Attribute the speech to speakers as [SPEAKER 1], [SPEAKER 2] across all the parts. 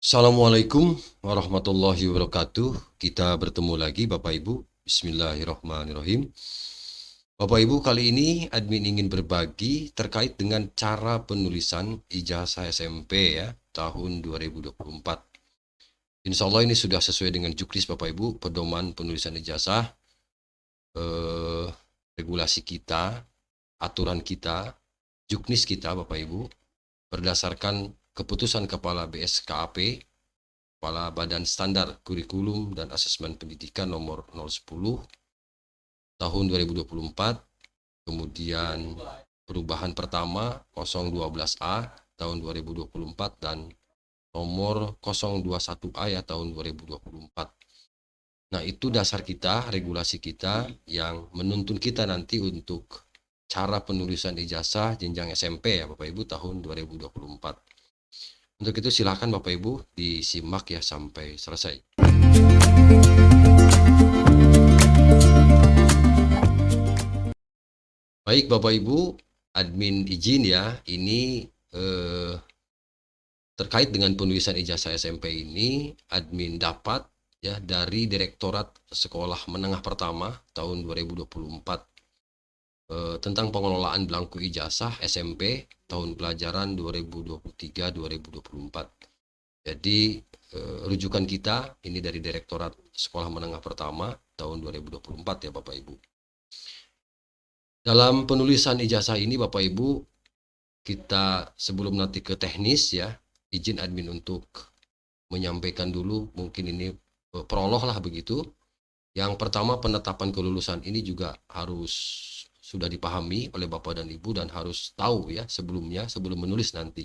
[SPEAKER 1] Assalamualaikum warahmatullahi wabarakatuh. Kita bertemu lagi Bapak Ibu. Bismillahirrahmanirrahim. Bapak Ibu, kali ini admin ingin berbagi terkait dengan cara penulisan ijazah SMP ya, tahun 2024. Insya Allah ini sudah sesuai dengan juknis Bapak Ibu, pedoman penulisan ijazah, eh, regulasi kita, aturan kita, juknis kita Bapak Ibu, berdasarkan keputusan Kepala BSKAP, Kepala Badan Standar Kurikulum dan Asesmen Pendidikan nomor 010 tahun 2024, kemudian perubahan pertama 012A tahun 2024 dan nomor 021A ya tahun 2024. Nah, itu dasar kita, regulasi kita yang menuntun kita nanti untuk cara penulisan ijazah jenjang SMP ya Bapak Ibu tahun 2024. Untuk itu silakan Bapak Ibu disimak ya sampai selesai. Baik Bapak Ibu, admin izin ya, ini terkait dengan penulisan ijazah SMP ini, admin dapat ya dari Direktorat Sekolah Menengah Pertama tahun 2024 tentang pengelolaan belangku ijazah SMP tahun pelajaran 2023-2024. Jadi rujukan kita ini dari Direktorat Sekolah Menengah Pertama tahun 2024 ya Bapak Ibu. Dalam penulisan ijazah ini Bapak Ibu, kita sebelum nanti ke teknis ya, izin admin untuk menyampaikan dulu mungkin ini prolog lah begitu. Yang pertama, penetapan kelulusan ini juga harus sudah dipahami oleh Bapak dan Ibu dan harus tahu ya sebelumnya, sebelum menulis nanti.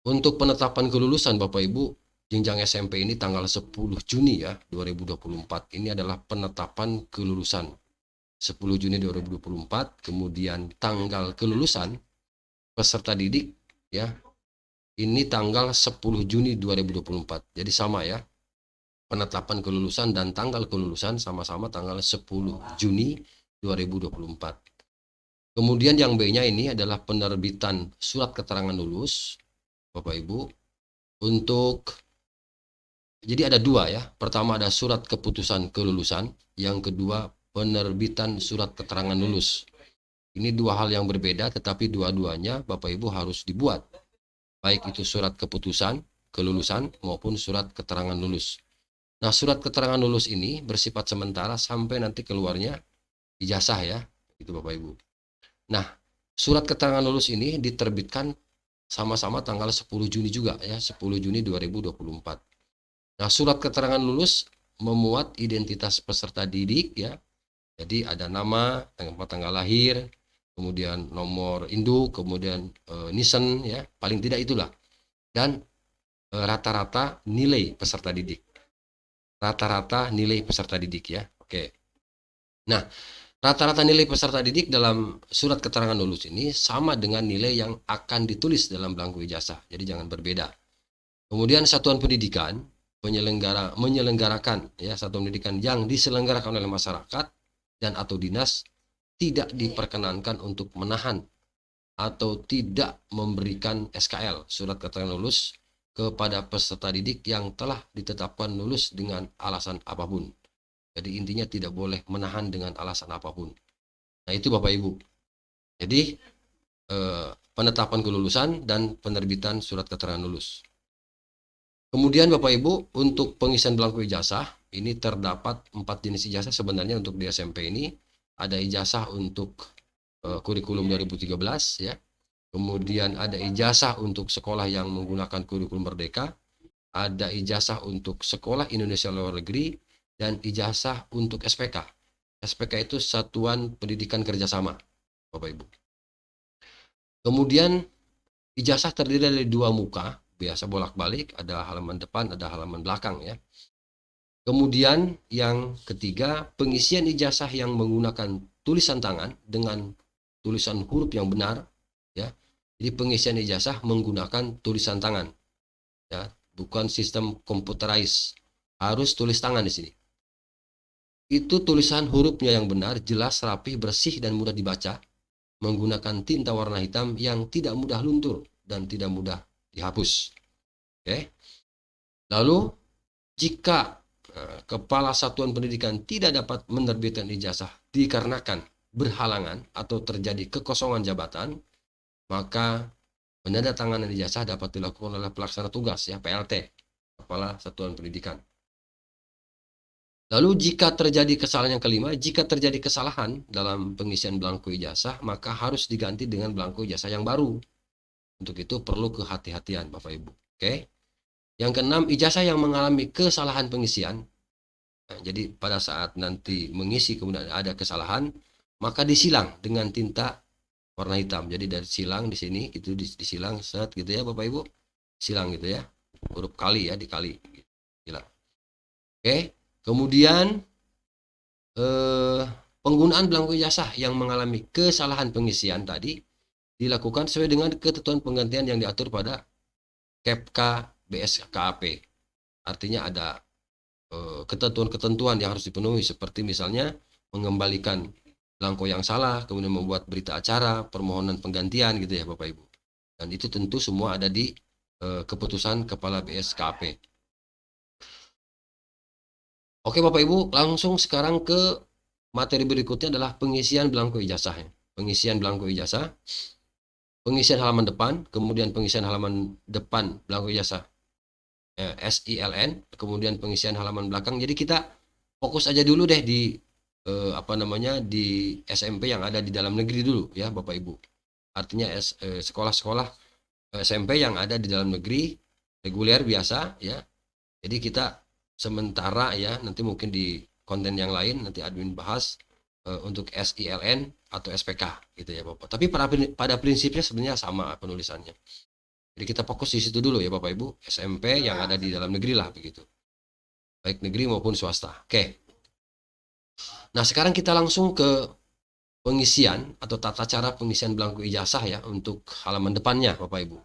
[SPEAKER 1] Untuk penetapan kelulusan Bapak Ibu, jenjang SMP ini tanggal 10 Juni ya 2024. Ini adalah penetapan kelulusan 10 Juni 2024, kemudian tanggal kelulusan peserta didik ya ini tanggal 10 Juni 2024. Jadi sama ya, penetapan kelulusan dan tanggal kelulusan sama-sama tanggal 10 Juni 2024. Kemudian yang B-nya ini adalah penerbitan surat keterangan lulus Bapak Ibu. Jadi ada dua ya. Pertama ada surat keputusan kelulusan, yang kedua penerbitan surat keterangan lulus. Ini dua hal yang berbeda, tetapi dua-duanya Bapak Ibu harus dibuat. Baik itu surat keputusan kelulusan maupun surat keterangan lulus. Nah, surat keterangan lulus ini bersifat sementara sampai nanti keluarnya ijazah ya, itu Bapak Ibu. Nah, surat keterangan lulus ini diterbitkan sama-sama tanggal 10 Juni juga ya, 10 Juni 2024. Nah, surat keterangan lulus memuat identitas peserta didik ya. Jadi ada nama, tanggal lahir, kemudian nomor induk, kemudian nisen ya, paling tidak itulah. Dan rata-rata nilai peserta didik. Rata-rata nilai peserta didik ya. Oke. Nah, rata-rata nilai peserta didik dalam surat keterangan lulus ini sama dengan nilai yang akan ditulis dalam belangku ijazah. Jadi jangan berbeda. Kemudian satuan pendidikan menyelenggarakan ya satuan pendidikan yang diselenggarakan oleh masyarakat dan atau dinas tidak diperkenankan untuk menahan atau tidak memberikan SKL surat keterangan lulus kepada peserta didik yang telah ditetapkan lulus dengan alasan apapun. Jadi intinya tidak boleh menahan dengan alasan apapun. Nah itu Bapak Ibu. Jadi penetapan kelulusan dan penerbitan surat keterangan lulus. Kemudian Bapak Ibu, untuk pengisian belangku ijazah ini terdapat 4 jenis ijazah sebenarnya untuk di SMP ini. Ada ijazah untuk kurikulum 2013 ya. Kemudian ada ijazah untuk sekolah yang menggunakan kurikulum Merdeka, ada ijazah untuk sekolah Indonesia luar negeri, dan ijazah untuk SPK. SPK itu Satuan Pendidikan Kerjasama, Bapak Ibu. Kemudian ijazah terdiri dari 2 muka, biasa bolak-balik, ada halaman depan, ada halaman belakang ya. Kemudian yang ketiga, pengisian ijazah yang menggunakan tulisan tangan dengan tulisan huruf yang benar ya. Jadi pengisian ijazah menggunakan tulisan tangan ya, bukan sistem computerized. Harus tulis tangan di sini. Itu tulisan hurufnya yang benar, jelas, rapi, bersih dan mudah dibaca, menggunakan tinta warna hitam yang tidak mudah luntur dan tidak mudah dihapus. Oke. Lalu jika kepala satuan pendidikan tidak dapat menerbitkan ijazah dikarenakan berhalangan atau terjadi kekosongan jabatan, maka penandatanganan ijazah dapat dilakukan oleh pelaksana tugas ya PLT, kepala satuan pendidikan. Lalu jika terjadi kesalahan yang kelima, jika terjadi kesalahan dalam pengisian belangko ijazah, maka harus diganti dengan belangko ijazah yang baru. Untuk itu perlu kehati-hatian Bapak Ibu. Oke. Yang keenam, ijazah yang mengalami kesalahan pengisian. Nah, jadi pada saat nanti mengisi kemudian ada kesalahan, maka disilang dengan tinta warna hitam. Jadi dari silang di sini itu disilang set gitu ya Bapak Ibu. Silang gitu ya. Huruf kali ya, dikali. Silang. Oke. Kemudian penggunaan belangko ijazah yang mengalami kesalahan pengisian tadi dilakukan sesuai dengan ketentuan penggantian yang diatur pada Kepka BSKAP. Artinya ada ketentuan-ketentuan yang harus dipenuhi seperti misalnya mengembalikan belangko yang salah, kemudian membuat berita acara, permohonan penggantian gitu ya Bapak Ibu. Dan itu tentu semua ada di keputusan Kepala BSKAP. Oke Bapak Ibu, langsung sekarang ke materi berikutnya adalah pengisian belangko ijazah. Pengisian belangko ijazah, pengisian halaman depan, kemudian pengisian halaman depan belangko ijazah SILN, kemudian pengisian halaman belakang. Jadi kita fokus aja dulu deh di di SMP yang ada di dalam negeri dulu ya Bapak Ibu. Artinya sekolah-sekolah SMP yang ada di dalam negeri reguler biasa ya. Jadi kita sementara ya, nanti mungkin di konten yang lain nanti admin bahas untuk SILN atau SPK gitu ya Bapak. Tapi pada prinsipnya sebenarnya sama penulisannya. Jadi kita fokus di situ dulu ya Bapak Ibu, SMP yang ada di dalam negeri lah begitu. Baik negeri maupun swasta. Oke. Nah, sekarang kita langsung ke pengisian atau tata cara pengisian belangko ijazah ya untuk halaman depannya Bapak Ibu.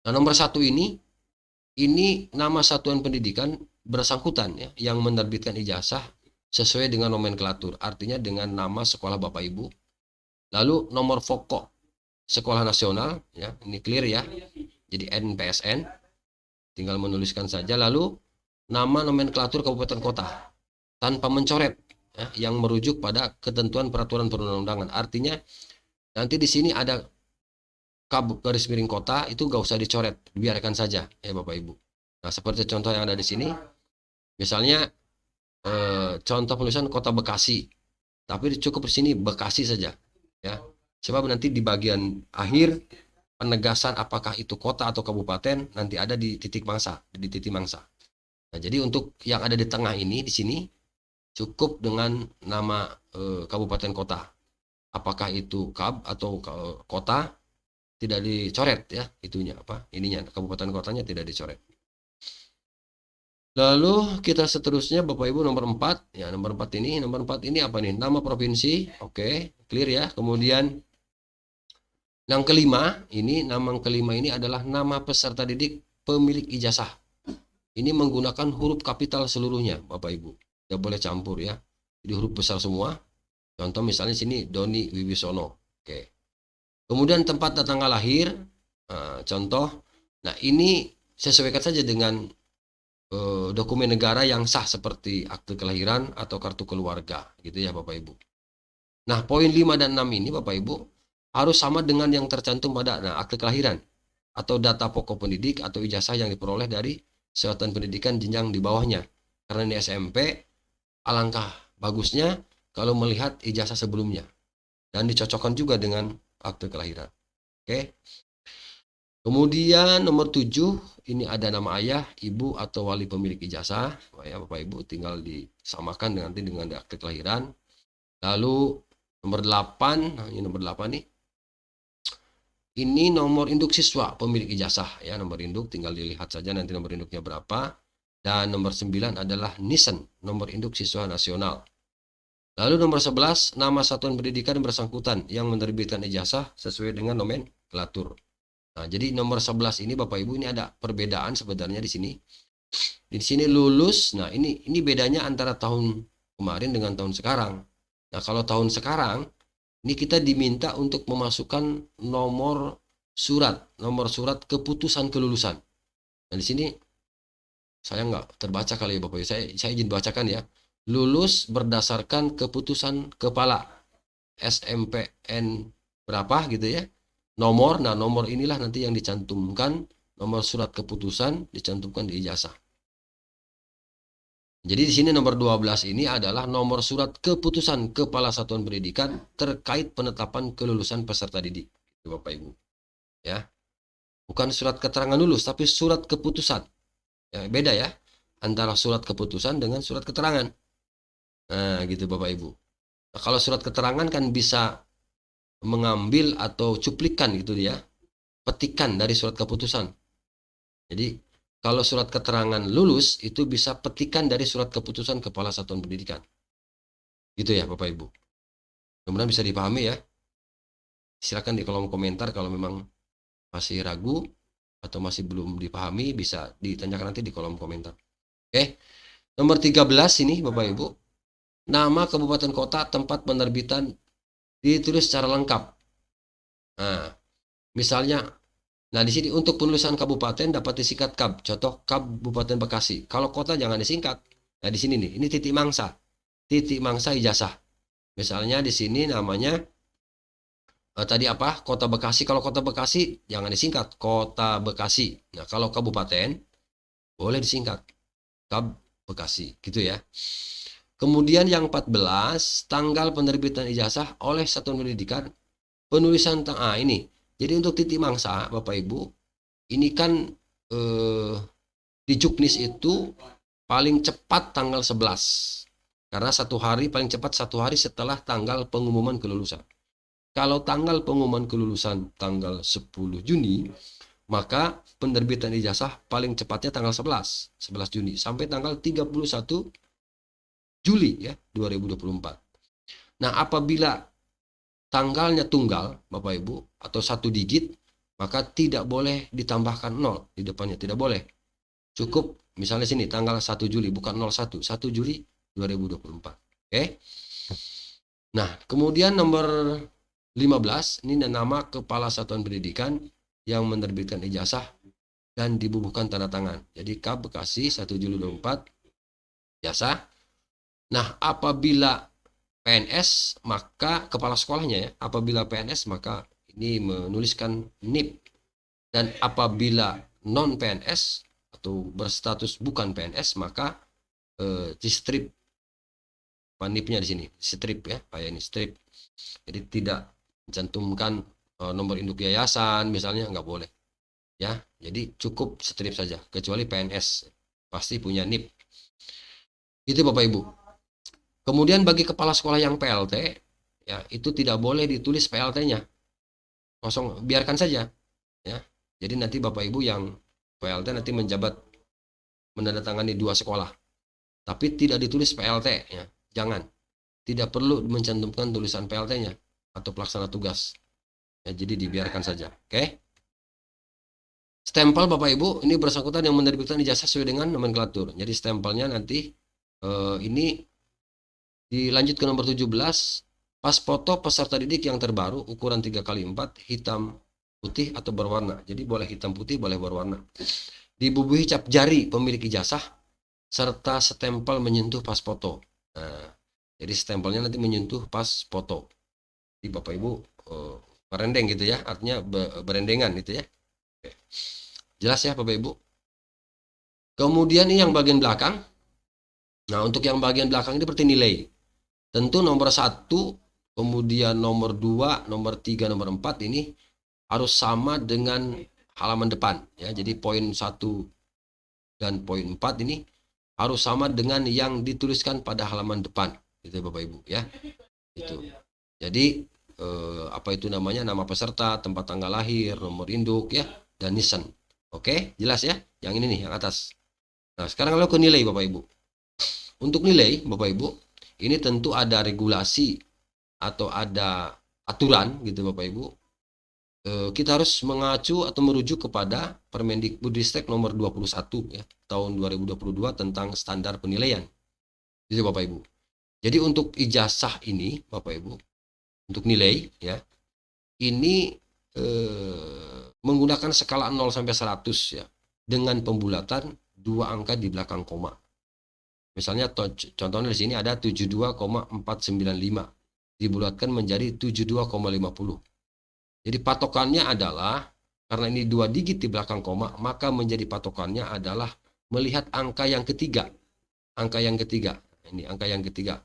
[SPEAKER 1] Nah, nomor 1 ini nama satuan pendidikan bersangkutan ya yang menerbitkan ijazah sesuai dengan nomenklatur, artinya dengan nama sekolah Bapak Ibu. Lalu nomor pokok sekolah nasional ya, ini clear ya. Jadi NPSN tinggal menuliskan saja, lalu nama nomenklatur kabupaten kota tanpa mencoret ya, yang merujuk pada ketentuan peraturan perundang-undangan. Artinya nanti di sini ada garis miring kota itu nggak usah dicoret, biarkan saja ya Bapak Ibu. Nah, seperti contoh yang ada di sini, misalnya contoh penulisan kota Bekasi, tapi cukup di sini Bekasi saja ya. Sebab nanti di bagian akhir penegasan apakah itu kota atau kabupaten nanti ada di titik mangsa, di titik mangsa. Nah, jadi untuk yang ada di tengah ini di sini cukup dengan nama kabupaten kota. Apakah itu kab atau kota tidak dicoret ya, itunya apa? Ininya kabupaten kotanya tidak dicoret. Lalu kita seterusnya Bapak Ibu nomor 4 ya, nomor 4 ini apa nih? Nama provinsi. Oke, clear ya. Kemudian yang kelima ini adalah nama peserta didik pemilik ijazah. Ini menggunakan huruf kapital seluruhnya Bapak Ibu. Tidak boleh campur ya. Jadi huruf besar semua. Contoh misalnya sini Doni Wibisono. Oke. Kemudian tempat tanggal lahir. Contoh. Nah, ini sesuaikan saja dengan dokumen negara yang sah seperti akte kelahiran atau kartu keluarga gitu ya Bapak Ibu. Nah, poin 5 dan 6 ini Bapak Ibu harus sama dengan yang tercantum pada akte kelahiran atau data pokok pendidik atau ijazah yang diperoleh dari satuan pendidikan jenjang di bawahnya. Karena ini SMP, alangkah bagusnya kalau melihat ijazah sebelumnya dan dicocokkan juga dengan akte kelahiran. Oke. Kemudian nomor 7, ini ada nama ayah, ibu atau wali pemilik ijazah. Ya Bapak Ibu tinggal disamakan nanti dengan akte kelahiran. Lalu nomor 8, nah ini nomor 8 nih. Ini nomor induk siswa pemilik ijazah ya, nomor induk tinggal dilihat saja nanti nomor induknya berapa. Dan nomor 9 adalah NISN, nomor induk siswa nasional. Lalu nomor 11, nama satuan pendidikan bersangkutan yang menerbitkan ijazah sesuai dengan nomenklatur. Nah, jadi nomor 11 ini Bapak Ibu ini ada perbedaan sebenarnya di sini. Di sini lulus. Nah, ini bedanya antara tahun kemarin dengan tahun sekarang. Nah, kalau tahun sekarang ini kita diminta untuk memasukkan nomor surat keputusan kelulusan. Nah, di sini saya nggak terbaca kali ya Bapak Ibu. Saya izin bacakan ya. Lulus berdasarkan keputusan kepala SMPN berapa gitu ya. Nomor, nah nomor inilah nanti yang dicantumkan, nomor surat keputusan dicantumkan di ijazah. Jadi di sini nomor 12 ini adalah nomor surat keputusan Kepala Satuan Pendidikan terkait penetapan kelulusan peserta didik, gitu, Bapak Ibu. Ya, bukan surat keterangan lulus, tapi surat keputusan. Ya, beda ya antara surat keputusan dengan surat keterangan. Nah, gitu Bapak Ibu. Nah, kalau surat keterangan kan bisa mengambil atau cuplikan gitu ya, petikan dari surat keputusan. Jadi kalau surat keterangan lulus itu bisa petikan dari surat keputusan Kepala Satuan Pendidikan. Gitu ya Bapak Ibu. Kemudian bisa dipahami ya. Silakan di kolom komentar kalau memang masih ragu atau masih belum dipahami, bisa ditanyakan nanti di kolom komentar. Oke. Nomor 13 ini Bapak Ibu. Nama kabupaten kota tempat penerbitan ditulis secara lengkap. Nah, misalnya, nah di sini untuk penulisan kabupaten dapat disingkat KAB. Contoh Kabupaten Bekasi. Kalau kota jangan disingkat. Nah di sini nih, ini titik mangsa. Titik mangsa ijazah. Misalnya di sini namanya tadi apa? Kota Bekasi. Kalau Kota Bekasi jangan disingkat Kota Bekasi. Nah, kalau kabupaten boleh disingkat Kab Bekasi, gitu ya. Kemudian yang 14, tanggal penerbitan ijazah oleh Satuan Pendidikan. Penulisan ini. Jadi untuk titik mangsa, Bapak Ibu, ini kan di Juknis itu paling cepat tanggal 11. Karena paling cepat satu hari setelah tanggal pengumuman kelulusan. Kalau tanggal pengumuman kelulusan tanggal 10 Juni, maka penerbitan ijazah paling cepatnya tanggal 11 Juni sampai tanggal 31 Juli ya 2024. Nah, apabila tanggalnya tunggal Bapak Ibu atau satu digit, maka tidak boleh ditambahkan 0 di depannya, tidak boleh. Cukup misalnya sini tanggal 1 Juli bukan 01, 1 Juli 2024. Oke. Nah, kemudian nomor 15 ini nama Kepala Satuan Pendidikan yang menerbitkan ijazah dan dibubuhkan tanda tangan. Jadi KAB Bekasi 1 Juli 24 ijazah. Nah, apabila PNS maka kepala sekolahnya ya, apabila PNS maka ini menuliskan NIP, dan apabila non PNS atau berstatus bukan PNS maka di strip NIP-nya di sini, strip ya, kayak ini strip. Jadi tidak mencantumkan nomor induk yayasan misalnya, nggak boleh ya. Jadi cukup strip saja, kecuali PNS pasti punya NIP. Itu Bapak Ibu. Kemudian bagi kepala sekolah yang PLT ya, itu tidak boleh ditulis PLT-nya kosong, biarkan saja ya. Jadi nanti Bapak Ibu yang PLT nanti menjabat menandatangani 2 sekolah, tapi tidak ditulis PLT ya, jangan, tidak perlu mencantumkan tulisan PLT-nya atau pelaksana tugas ya, jadi dibiarkan saja. Oke. Stempel Bapak Ibu ini bersangkutan yang menerbitkan ijazah sesuai dengan nomenklatur. Jadi stempelnya nanti ini dilanjut ke nomor 17, pas foto peserta didik yang terbaru ukuran 3x4 hitam putih atau berwarna. Jadi boleh hitam putih, boleh berwarna. Dibubuhi cap jari pemilik ijazah serta stempel menyentuh pas foto. Nah, jadi stempelnya nanti menyentuh pas foto. Jadi Bapak Ibu merendeng gitu ya, artinya berendengan gitu ya. Oke. Jelas ya Bapak Ibu. Kemudian ini yang bagian belakang. Nah, untuk yang bagian belakang ini seperti nilai. Tentu nomor 1, kemudian nomor 2, nomor 3, nomor 4 ini harus sama dengan halaman depan ya. Jadi poin 1 dan poin 4 ini harus sama dengan yang dituliskan pada halaman depan. Gitu Bapak Ibu ya. Itu. Jadi apa itu namanya, nama peserta, tempat tanggal lahir, nomor induk ya, dan nisan. Oke, jelas ya? Yang ini nih yang atas. Nah, sekarang kalau ke nilai Bapak Ibu. Untuk nilai Bapak Ibu, ini tentu ada regulasi atau ada aturan gitu Bapak Ibu. Kita harus mengacu atau merujuk kepada Permendikbudristek nomor 21 ya, tahun 2022 tentang standar penilaian. Gitu Bapak Ibu. Jadi untuk ijazah ini Bapak Ibu, untuk nilai ya, ini menggunakan skala 0 sampai 100 ya. dengan pembulatan dua angka di belakang koma. Misalnya contohnya di sini ada 72,495 dibulatkan menjadi 72,50. Jadi patokannya adalah karena ini dua digit di belakang koma, maka menjadi patokannya adalah melihat angka yang ketiga. Angka yang ketiga. Ini angka yang ketiga.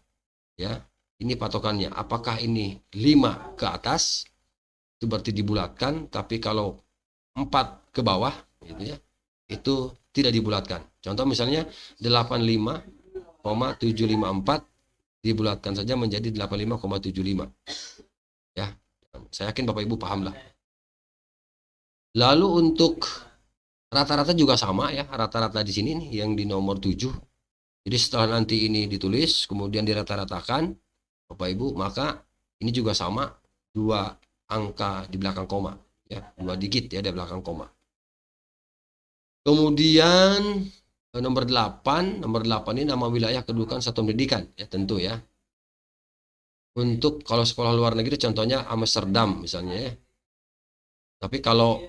[SPEAKER 1] Ya. Ini patokannya. Apakah ini 5 ke atas? Itu berarti dibulatkan, tapi kalau 4 ke bawah gitu ya, itu tidak dibulatkan. Contoh misalnya 85,754 dibulatkan saja menjadi 85,75. Ya. Saya yakin Bapak Ibu paham lah. Lalu untuk rata-rata juga sama ya, rata-rata di sini nih yang di nomor 7. Jadi setelah nanti ini ditulis, kemudian dirata-ratakan, Bapak Ibu, maka ini juga sama, dua angka di belakang koma, ya, dua digit ya di belakang koma. Kemudian nomor 8 ini nama wilayah kedudukan satuan pendidikan, ya tentu ya. Untuk kalau sekolah luar negeri contohnya Amsterdam misalnya ya. Tapi kalau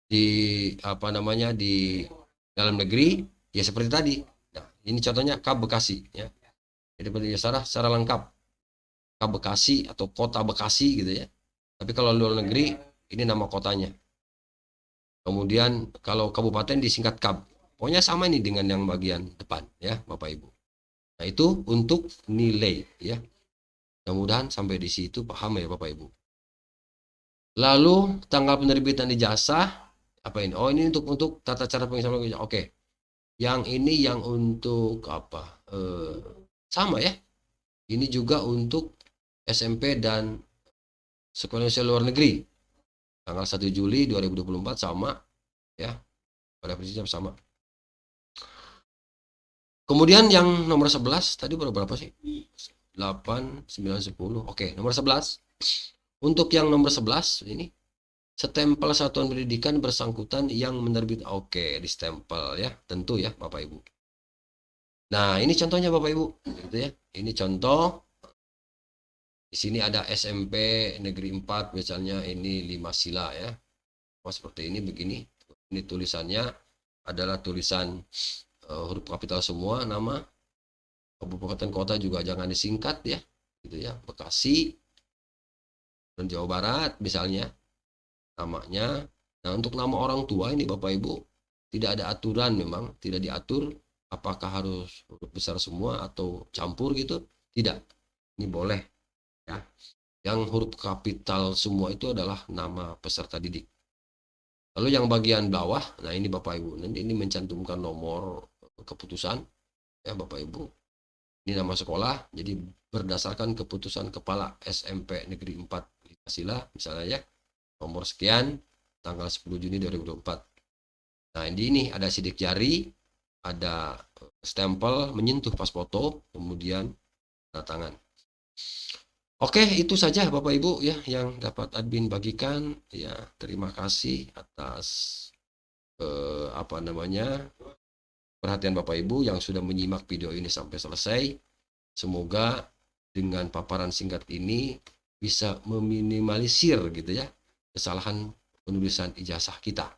[SPEAKER 1] di apa namanya di dalam negeri ya seperti tadi. Nah, ini contohnya KAB Bekasi ya. Jadi secara lengkap KAB Bekasi atau Kota Bekasi gitu ya. Tapi kalau luar negeri ini nama kotanya. Kemudian kalau kabupaten disingkat KAB. Pokoknya sama ini dengan yang bagian depan ya, Bapak Ibu. Nah, itu untuk nilai ya. Mudah-mudahan sampai di situ paham ya Bapak Ibu. Lalu tanggal penerbitan ijazah apa ini? Oh, ini untuk tata cara pengesahan ijazah. Oke. Yang ini yang untuk apa? Sama ya. Ini juga untuk SMP dan sekolah luar negeri. Tanggal 1 Juli 2024 sama ya. Pada prinsipnya sama. Kemudian yang nomor 11 tadi berapa sih? 8, 9, 10. Oke, nomor 11. Untuk yang nomor 11 ini stempel satuan pendidikan bersangkutan yang menerbit. Oke, di stempel ya, tentu ya Bapak Ibu. Nah, ini contohnya Bapak Ibu, gitu ya. Ini contoh. Di sini ada SMP Negeri 4 misalnya, ini 5 sila ya. Seperti ini begini. Ini tulisannya adalah tulisan huruf kapital semua, nama kabupaten kota juga jangan disingkat ya, gitu ya. Bekasi dan Jawa Barat misalnya namanya. Nah, untuk nama orang tua ini Bapak Ibu tidak ada aturan, memang tidak diatur apakah harus huruf besar semua atau campur gitu, tidak. Ini boleh ya. Yang huruf kapital semua itu adalah nama peserta didik. Lalu yang bagian bawah, nah ini Bapak Ibu, nanti ini mencantumkan nomor keputusan ya Bapak Ibu. Ini nama sekolah, jadi berdasarkan keputusan Kepala SMP Negeri 4 Sila misalnya ya, nomor sekian, tanggal 10 Juni 2024. Nah, ini ada sidik jari, ada stempel, menyentuh pas foto, kemudian tanda tangan. Oke, itu saja Bapak Ibu ya yang dapat admin bagikan. Ya, terima kasih atas perhatian Bapak Ibu yang sudah menyimak video ini sampai selesai. Semoga dengan paparan singkat ini bisa meminimalisir gitu ya kesalahan penulisan ijazah kita.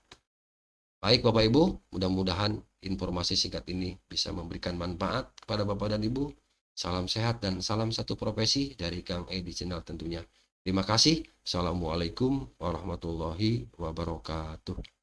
[SPEAKER 1] Baik Bapak Ibu, mudah-mudahan informasi singkat ini bisa memberikan manfaat kepada Bapak dan Ibu. Salam sehat dan salam satu profesi dari Kang Edi Channel tentunya. Terima kasih. Assalamualaikum warahmatullahi wabarakatuh.